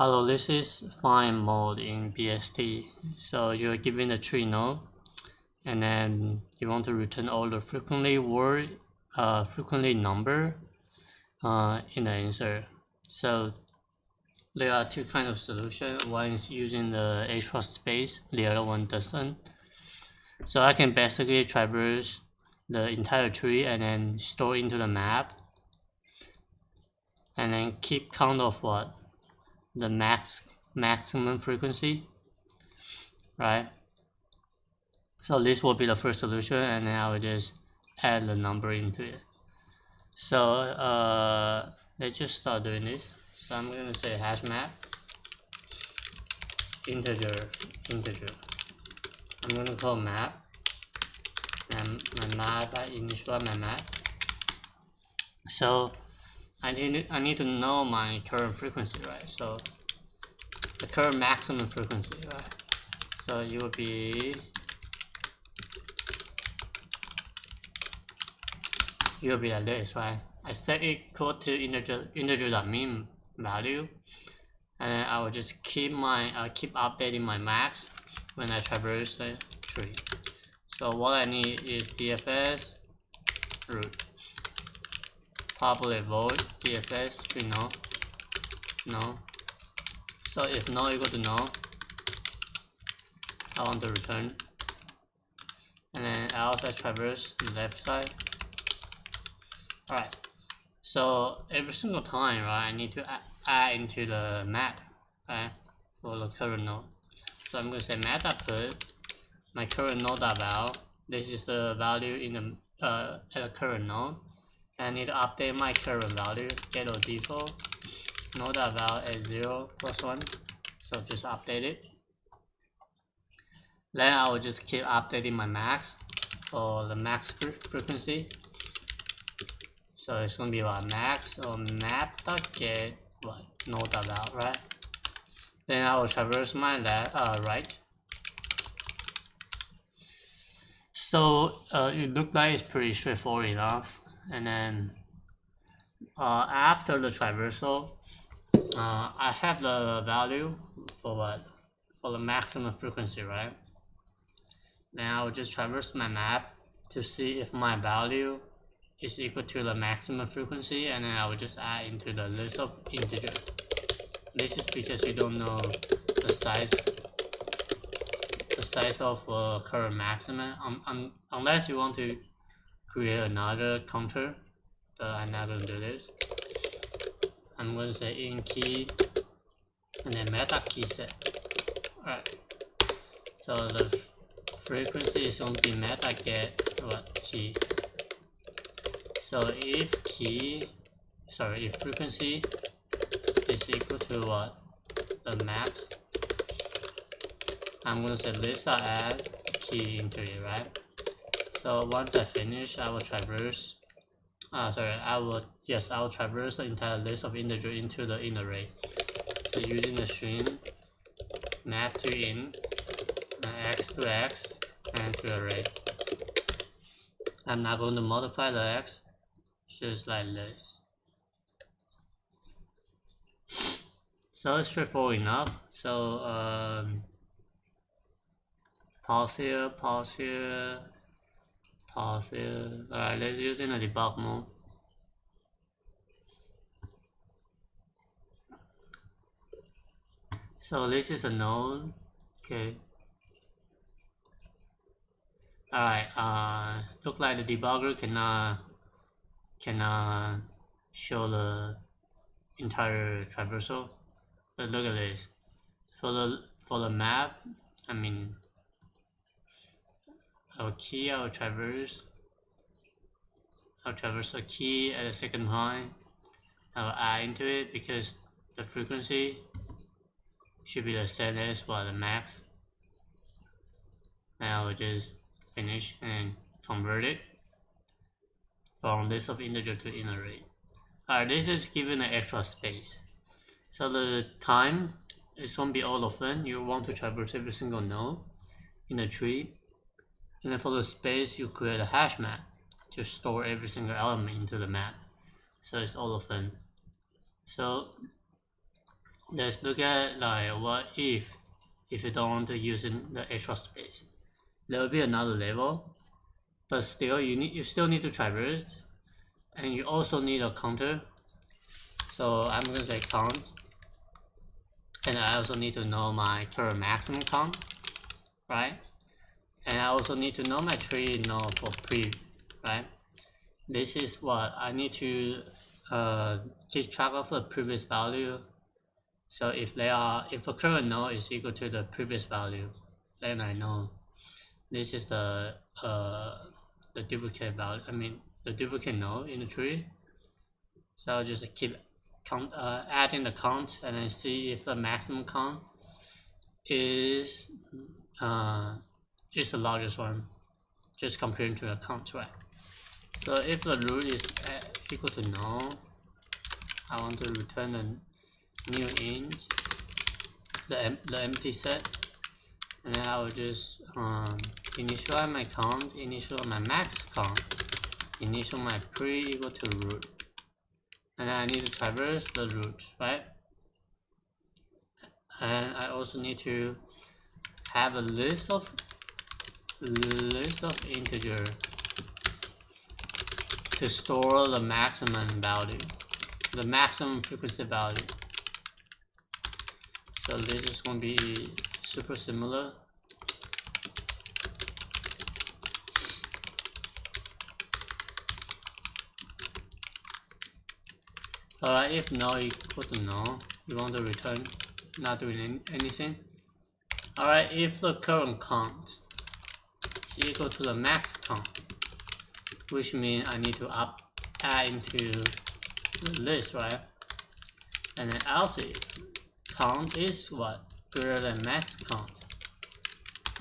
Hello, this is find mode in BST. So you're given a tree node, and then you want to return all the frequently number in the answer. So there are two kinds of solution. One is using the extra space, the other one doesn't. So I can basically traverse the entire tree and then store into the map, and then keep count of what the maximum frequency, right? So this will be the first solution, and then I will just add the number into it. So let's just start doing this. So I'm gonna say HashMap integer. I'm gonna call map, and my map, I initialize my map. So I need to know my current frequency, right? So the current maximum frequency, right? So it will be like this, right? I set it equal to integer.min value, and I will just keep updating my max when I traverse the tree. So what I need is DFS root public void DFS tree no. So if no equal to no, I want to return, and then else I traverse the left side. Alright, so every single time, right, I need to add into the map, right, for the current node. So I'm going to say map.put my current node.val. This is the value in the at the current node. And I need to update my current value, get or default node.val at 0 plus 1. So just update it. Then I will just keep updating my max for the max frequency. So it's gonna be what max or map.get what node.val, right? Then I will traverse my right. So it looked like it's pretty straightforward enough. And then after the traversal, I have the value for what? For the maximum frequency, right? Then I will just traverse my map to see if my value is equal to the maximum frequency, and then I will just add into the list of integer. This is because we don't know the size of current maximum, unless you want to create another counter, but I'm not going to do this. I'm going to say in key and then meta key set. Alright, so the frequency is going to be meta get what key. So if frequency is equal to what? The max, I'm going to say list.add key into it, right? So once I finish, I will traverse. I will traverse the entire list of integer into the in array. So using the string map to in, x to x, and to array. I'm not going to modify the x, just like this. So it's straightforward enough. So pause here. Alright, let's use in a debug mode. So this is a node. Okay. Alright, look like the debugger cannot show the entire traversal. But look at this. For the map, I mean our key, I'll traverse a key at the second time. I'll add into it because the frequency should be the same as what the max. Now I'll just finish and convert it from list of integer to in array. Alright, this is given an extra space. So the time is going to be all of them. You want to traverse every single node in the tree. And then for the space, you create a hash map to store every single element into the map. So it's all of them. So let's look at like what if you don't want to use the extra space. There will be another level, but still you still need to traverse, and you also need a counter. So I'm gonna say count, and I also need to know my current maximum count, right? And I also need to know my tree node for pre, right? This is what I need to keep track of the previous value. So if the current node is equal to the previous value, then I know this is the duplicate value. I mean the duplicate node in the tree. So I'll just keep adding the count and then see if the maximum count is the largest one, just comparing to the count, right? So if the root is equal to null, I want to return a new int, the empty set, and then I will just initialize my count, initialize my max count, initialize my pre equal to root, and then I need to traverse the root, right? And I also need to have a list of integer to store the maximum value, the maximum frequency value. So this is going to be super similar. Alright, if null equal to null, you want to return not doing anything. Alright, if the current count is equal to the max count, which means I need to add into the list, right? And then else if count is what? Greater than max count.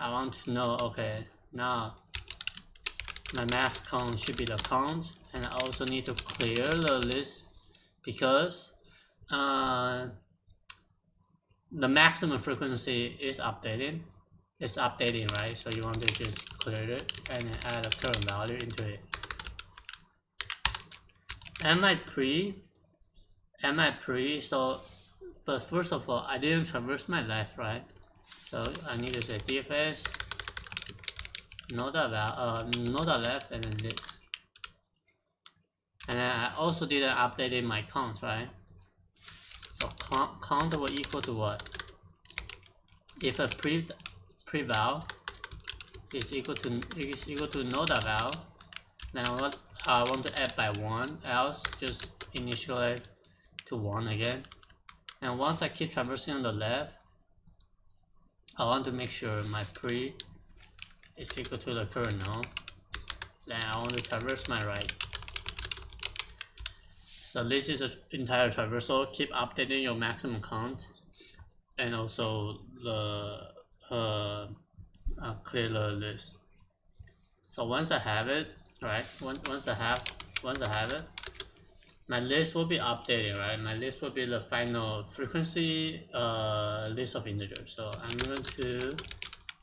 I want to know, okay, now my max count should be the count, and I also need to clear the list because the maximum frequency is updating. It's updating, right? So you want to just clear it and then add a current value into it. And my pre, so but first of all, I didn't traverse my left, right? So I need to say DFS node left and then this. And then I also didn't update my count, right? So count will equal to what? If a pre-val is equal to node val, then what I want to add by 1, else just initialize to 1 again. And once I keep traversing on the left, I want to make sure my pre is equal to the current node. Then I want to traverse my right. So this is an entire traversal. Keep updating your maximum count, and also the clear the list. So once I have it, right? Once I have it, my list will be updated, right? My list will be the final frequency list of integers. So I'm going to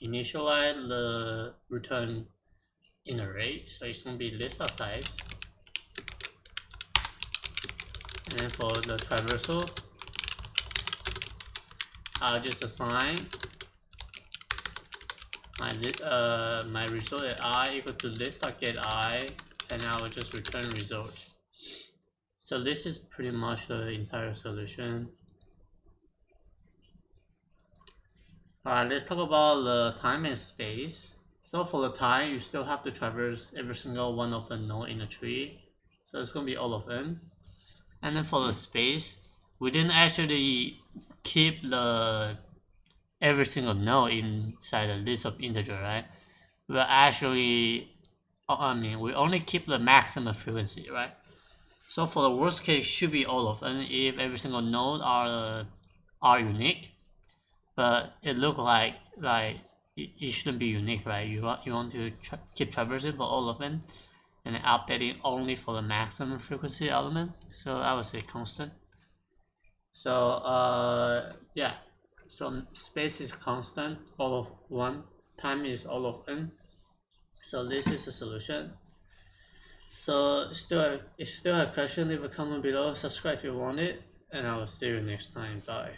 initialize the return in array. So it's going to be list of size. And then for the traversal, I'll just assign my result at I equal to list.get I, and I will just return result. So this is pretty much the entire solution. Alright, let's talk about the time and space. So for the time, you still have to traverse every single one of the nodes in the tree. So it's going to be all of them. And then for the space, we didn't actually keep every single node inside the list of integer, right? We actually, we only keep the maximum frequency, right? So for the worst case, should be all of them if every single node are unique. But it looks like it shouldn't be unique, right? You want to keep traversing for all of them, and then updating only for the maximum frequency element. So I would say constant. So yeah, so space is constant, all of 1, time is all of n. So this is the solution. So if still have question, leave a comment below, subscribe if you want it, and I will see you next time. Bye.